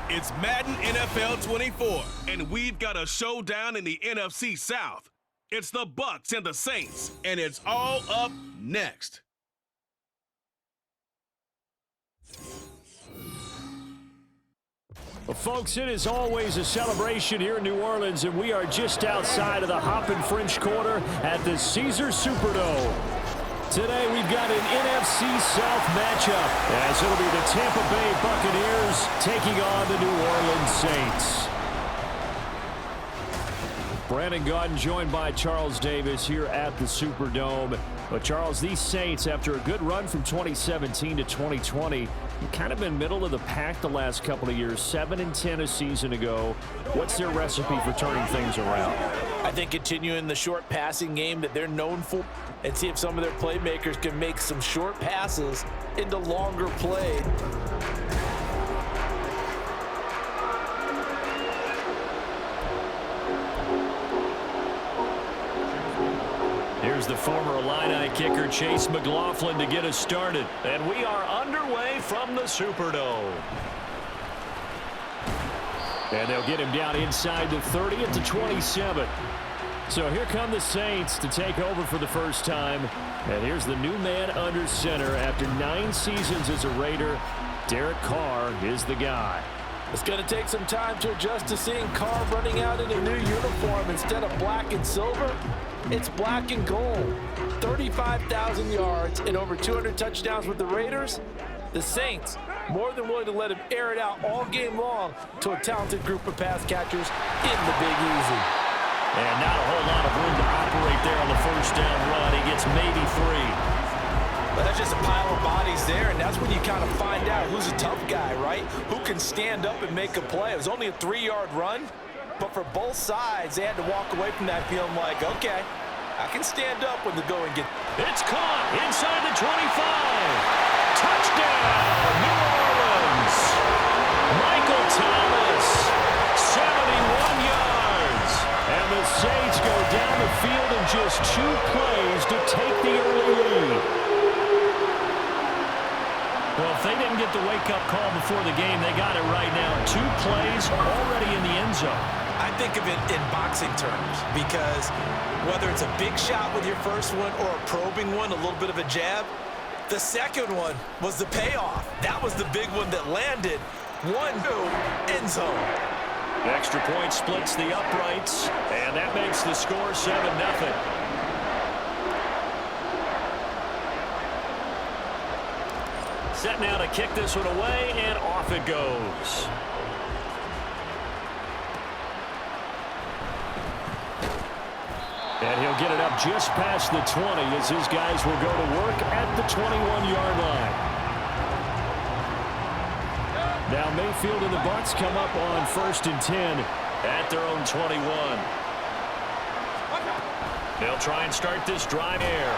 It's Madden NFL 24, and we've got a showdown in the NFC South. It's the Bucs and the Saints, and it's all up next. Well, folks, it is always a celebration here in New Orleans, and we are just outside of the Hoppin' French Quarter at the Caesars Superdome. Today, we've got an NFC South matchup, as it'll be the Tampa Bay Buccaneers taking on the New Orleans Saints. Brandon Gaudin joined by Charles Davis here at the Superdome. But, Charles, these Saints, after a good run from 2017 to 2020, kind of been middle of the pack the last couple of years, 7-10 a season ago. What's their recipe for turning things around? I think continuing the short passing game that they're known for, and see if some of their playmakers can make some short passes into longer play. Here's the former Illini kicker, Chase McLaughlin, to get us started. And we are underway from the Superdome. And they'll get him down inside the 30 at the 27. So here come the Saints to take over for the first time. And here's the new man under center after 9 seasons as a Raider. Derek Carr is the guy. It's going to take some time to adjust to seeing Carr running out in a new uniform instead of black and silver. It's black and gold. 35,000 yards and over 200 touchdowns with the Raiders. The Saints more than willing to let him air it out all game long to a talented group of pass catchers in the Big Easy. And not a whole lot of room to operate there on the first down run. He gets maybe 3. But that's just a pile of bodies there, and that's when you kind of find out who's a tough guy, right? Who can stand up and make a play. It was only a 3-yard run, but for both sides, they had to walk away from that feeling like, okay, I can stand up when the going gets. It's caught inside the 25. Touchdown, New Orleans. Michael Thomas, 71 yards. And the Saints go down the field in just 2 plays to take the early lead. Well, if they didn't get the wake-up call before the game, they got it right now. 2 plays already in the end zone. I think of it in boxing terms because whether it's a big shot with your first one or a probing one, a little bit of a jab, the second one was the payoff. That was the big one that landed. 1-2, end zone. The extra point splits the uprights, and that makes the score 7-0. Set now to kick this one away, and off it goes. And he'll get it up just past the 20 as his guys will go to work at the 21-yard line. Now Mayfield and the Bucs come up on 1st and 10 at their own 21. They'll try and start this drive here.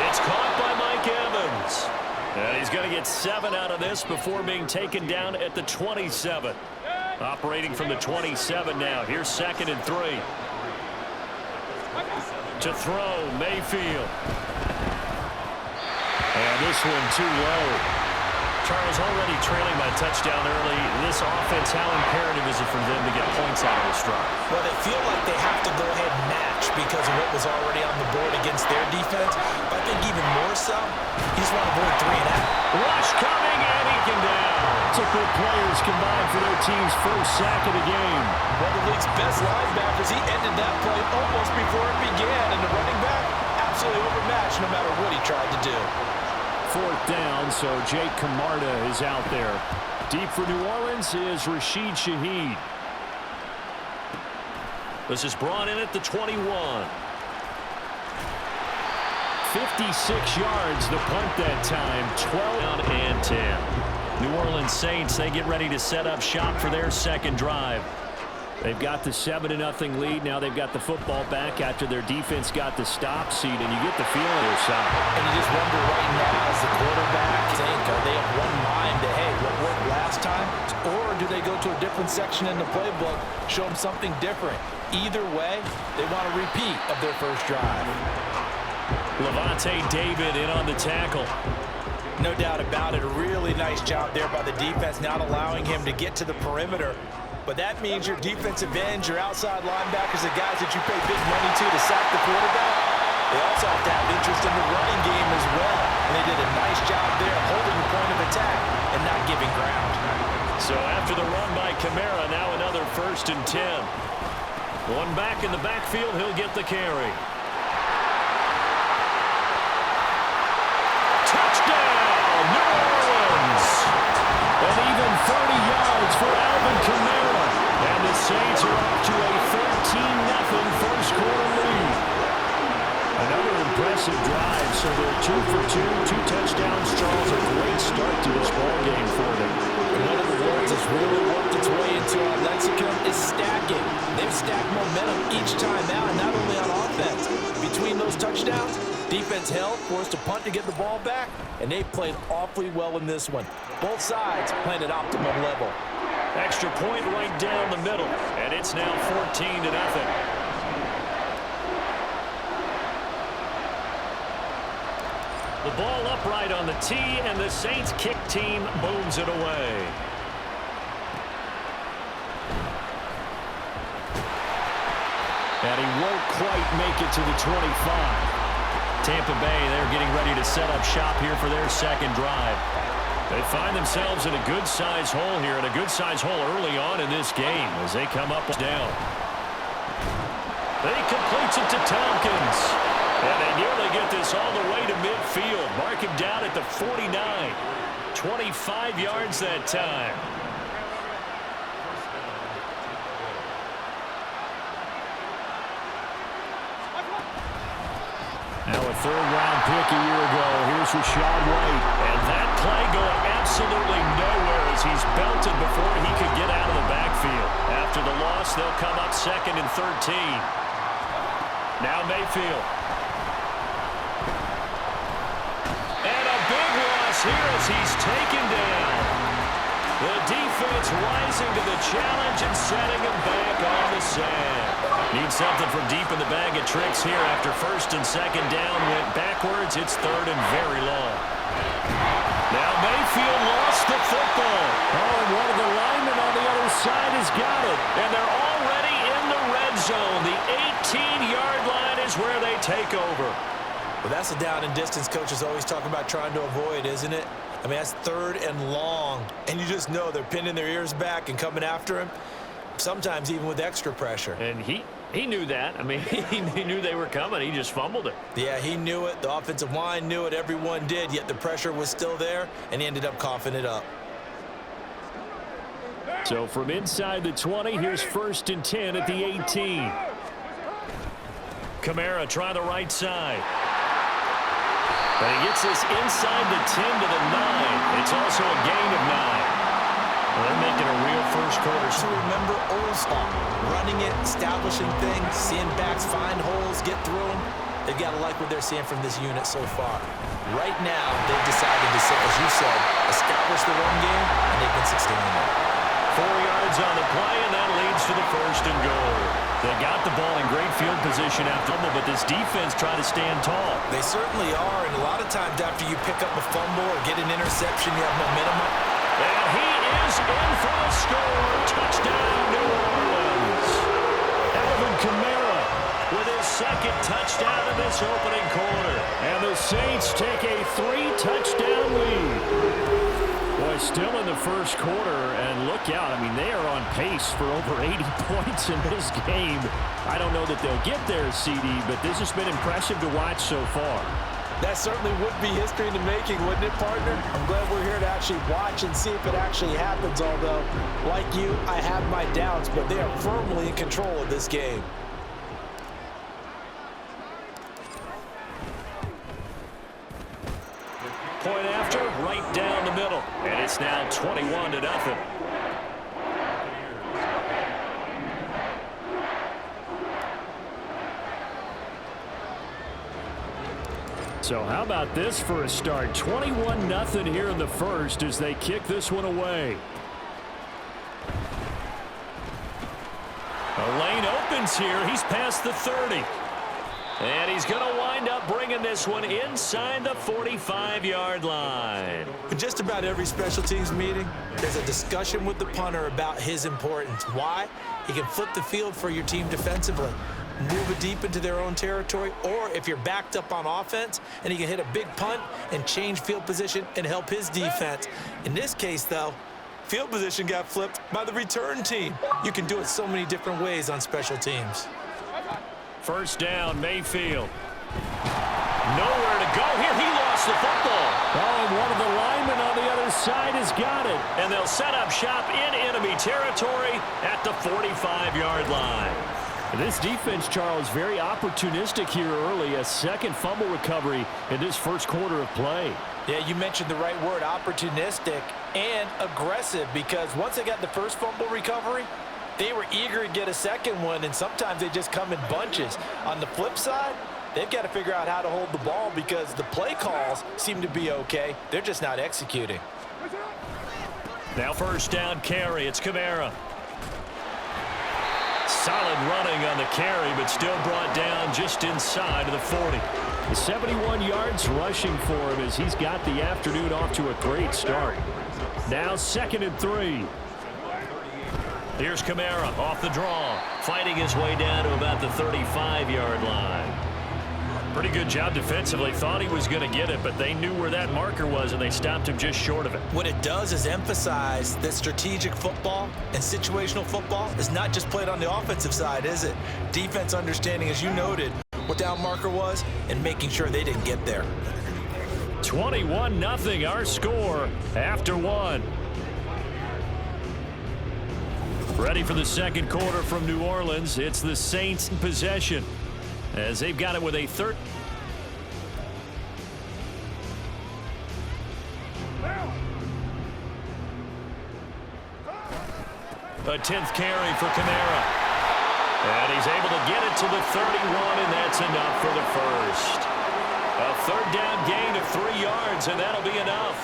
It's caught by Mike Evans. And he's going to get 7 out of this before being taken down at the 27. Operating from the 27 now. Here's 2nd and 3. To throw, Mayfield. And this one too low. Charles already trailing by a touchdown early. This offense, how imperative is it for them to get points out of this drive? Well, they feel like they have to go ahead and match because of what was already on the board against their defense. But I think even more so, he's want to avoid 3 and out. Rush coming, and he can down. Took their players combined for their team's first sack of the game. One of the league's best linebackers, he ended that play almost before it began. And the running back, absolutely overmatched no matter what he tried to do. 4th down, so Jake Camarda is out there. Deep for New Orleans is Rashid Shaheed. This is brought in at the 21. 56 yards, the punt that time, 12 and 10. New Orleans Saints, they get ready to set up shop for their second drive. They've got the 7-0 lead. Now they've got the football back after their defense got the stop seat, and you get the feeling they're side. And you just wonder right now, as the quarterback, are they of one mind that, hey, what worked last time? Or do they go to a different section in the playbook, show them something different? Either way, they want a repeat of their first drive. Levante David in on the tackle. No doubt about it. A really nice job there by the defense, not allowing him to get to the perimeter. But that means your defensive ends, your outside linebackers, the guys that you pay big money to sack the quarterback, they also have to have interest in the running game as well. And they did a nice job there holding the point of attack and not giving ground. So after the run by Kamara, now another 1st and 10. One back in the backfield, he'll get the carry. Touchdown, New Orleans! And even 30 yards for Alvin Kamara. And the Saints are off to a 13-0 first quarter lead. Another impressive drive, so they're 2 for 2, 2 touchdowns. Charles, a great start to this ball game for them. One of the words that's really worked its way into our lexicon is stacking. They've stacked momentum each time out, not only on offense. Between those touchdowns, defense held, forced a punt to get the ball back, and they played awfully well in this one. Both sides playing at optimum level. Extra point right down the middle, and it's now 14-0. The ball upright on the tee, and the Saints kick team booms it away. And he won't quite make it to the 25. Tampa Bay, they're getting ready to set up shop here for their second drive. They find themselves in a good-sized hole here, and a good-sized hole early on in this game as they come up down. They completes it to Tompkins. And they nearly get this all the way to midfield. Mark him down at the 49. 25 yards that time. Now a third-round pick a year ago. Here's Rashad White. And that play going absolutely nowhere as he's belted before he could get out of the backfield. After the loss, they'll come up 2nd and 13. Now Mayfield. Here as he's taken down. The defense rising to the challenge and setting him back on the sand. Need something from deep in the bag of tricks here after 1st and 2nd down went backwards. It's 3rd and very long. Now Mayfield lost the football. Oh, and one of the linemen on the other side has got it. And they're already in the red zone. The 18-yard line is where they take over. Well, that's the down and distance coaches always talk about trying to avoid, isn't it? I mean, that's 3rd and long, and you just know they're pinning their ears back and coming after him, sometimes even with extra pressure. And he knew that. I mean, he knew they were coming. He just fumbled it. Yeah, he knew it. The offensive line knew it. Everyone did, yet the pressure was still there, and he ended up coughing it up. So from inside the 20, here's 1st and 10 at the 18. Kamara try the right side. But he gets this inside the 10 to the 9. It's also a gain of 9. Well, they're making a real first quarter. To remember old style, running it, establishing things, seeing backs find holes, get through them. They've got to like what they're seeing from this unit so far. Right now, they've decided to, as you said, establish the run game, and they've been sustaining it. 4 yards on the play, and that leads to the 1st and goal. They got the ball in great field position after fumble, but this defense tried to stand tall. They certainly are, and a lot of times after you pick up a fumble or get an interception, you have momentum. And he is in for a score. Touchdown, New Orleans. Alvin Kamara with his 2nd touchdown in this opening quarter. And the Saints take a 3-touchdown lead. Boy, still in the first quarter, and look out. I mean, they are on pace for over 80 points in this game. I don't know that they'll get there, CD, but this has been impressive to watch so far. That certainly would be history in the making, wouldn't it, partner? I'm glad we're here to actually watch and see if it actually happens, although, like you, I have my doubts, but they are firmly in control of this game. Point after, right down the middle. And it's now 21-0. So how about this for a start? 21-0 here in the first as they kick this one away. A lane opens here. He's past the 30. And he's going to wind up bringing this one inside the 45-yard line. In just about every special teams meeting, there's a discussion with the punter about his importance. Why? He can flip the field for your team defensively, move it deep into their own territory, or if you're backed up on offense, and he can hit a big punt and change field position and help his defense. In this case, though, field position got flipped by the return team. You can do it so many different ways on special teams. First down, Mayfield. Nowhere to go here. He lost the football. Oh, and one of the linemen on the other side has got it. And they'll set up shop in enemy territory at the 45-yard line. This defense, Charles, very opportunistic here early. A second fumble recovery in this first quarter of play. Yeah, you mentioned the right word, opportunistic and aggressive, because once they got the first fumble recovery, they were eager to get a second one, and sometimes they just come in bunches. On the flip side, they've got to figure out how to hold the ball because the play calls seem to be okay. They're just not executing. Now first down carry. It's Kamara. Solid running on the carry, but still brought down just inside of the 40. The 71 yards rushing for him as he's got the afternoon off to a great start. Now 2nd and 3. Here's Kamara off the draw, fighting his way down to about the 35-yard line. Pretty good job defensively. Thought he was going to get it, but they knew where that marker was, and they stopped him just short of it. What it does is emphasize that strategic football and situational football is not just played on the offensive side, is it? Defense understanding, as you noted, what down marker was and making sure they didn't get there. 21-0 our score after one. Ready for the second quarter from New Orleans. It's the Saints in possession as they've got it with a third. A 10th carry for Kamara. And he's able to get it to the 31, and that's enough for the first. A third down gain of 3 yards, and that'll be enough.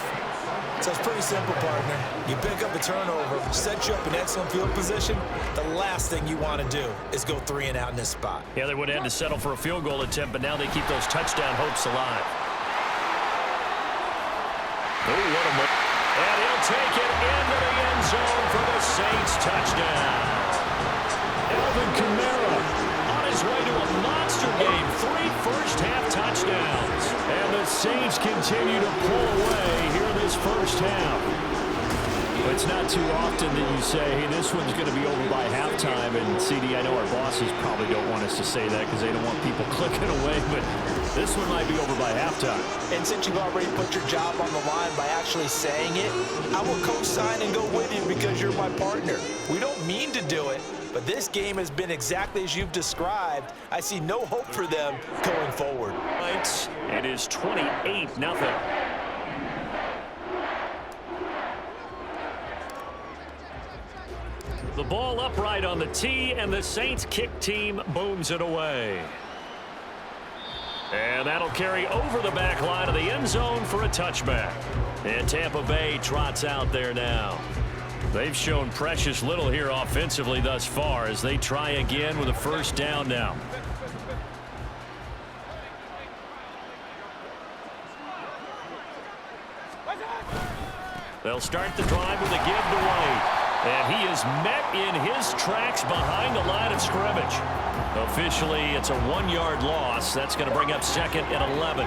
So it's pretty simple, partner. You pick up a turnover, set you up in excellent field position. The last thing you want to do is go 3 and out in this spot. Yeah, they would have had to settle for a field goal attempt, but now they keep those touchdown hopes alive. Oh, what a move. And he'll take it into the end zone for the Saints touchdown. Alvin Kamara on his way to a monster game. 3 first-half touchdowns. And the Saints continue to pull away here in this first half. It's not too often that you say, hey, this one's going to be over by halftime. And, CD, I know our bosses probably don't want us to say that because they don't want people clicking away. But this one might be over by halftime. And since you've already put your job on the line by actually saying it, I will co-sign and go with you because you're my partner. We don't mean to do it, but this game has been exactly as you've described. I see no hope for them going forward. It is 28-0. The ball upright on the tee, and the Saints kick team booms it away. And that'll carry over the back line of the end zone for a touchback. And Tampa Bay trots out there now. They've shown precious little here offensively thus far as they try again with a first down now. They'll start the drive with a give to White. And he is met in his tracks behind the line of scrimmage. Officially, it's a 1-yard loss. That's going to bring up 2nd and 11.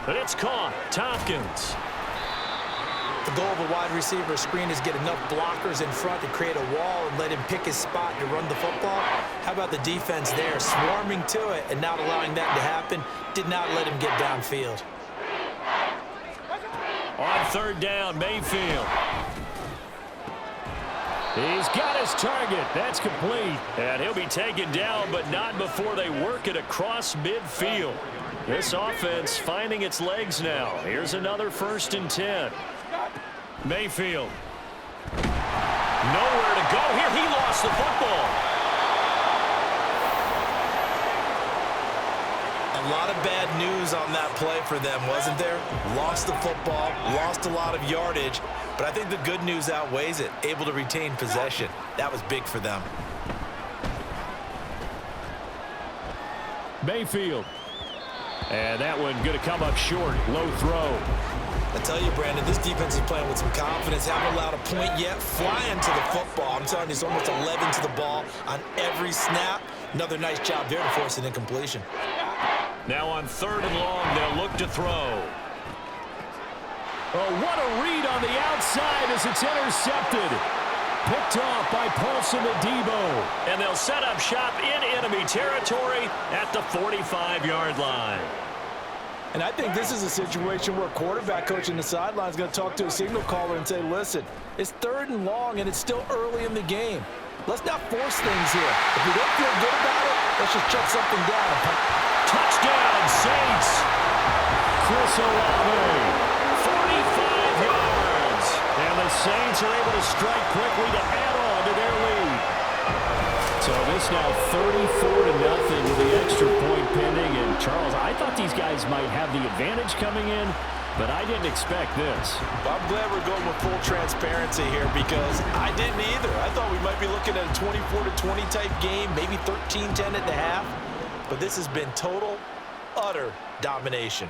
But it's caught. Tompkins. The goal of a wide receiver screen is get enough blockers in front to create a wall and let him pick his spot to run the football. How about the defense there, swarming to it and not allowing that to happen? Did not let him get downfield. On third down, Mayfield. He's got his target. That's complete. And he'll be taken down, but not before they work it across midfield. This offense finding its legs now. Here's another 1st and 10. Mayfield. Nowhere to go here. He lost the football. A lot of bad news on that play for them, wasn't there? Lost the football, lost a lot of yardage, but I think the good news outweighs it. Able to retain possession. That was big for them. Mayfield. And that one going to come up short. Low throw. I tell you, Brandon, this defense is playing with some confidence. Haven't allowed a point yet. Flying to the football. I'm telling you, it's almost 11 to the ball on every snap. Another nice job there to force an incompletion. Now on 3rd and long, they'll look to throw. Oh, what a read on the outside as it's intercepted. Picked off by Paulson Adebo. And they'll set up shop in enemy territory at the 45-yard line. And I think this is a situation where quarterback coach in the sideline is going to talk to a signal caller and say, listen, it's 3rd and long and it's still early in the game. Let's not force things here. If we don't feel good about it, let's just check something down. Touchdown, Saints. Chris Olave, 45 yards. And the Saints are able to strike quickly to add on to their lead. So this now 34-0 with the extra point pending. And Charles, I thought these guys might have the advantage coming in, but I didn't expect this. I'm glad we're going with full transparency here because I didn't either. I thought we might be looking at a 24-20 type game, maybe 13-10 at the half. But this has been total, utter domination.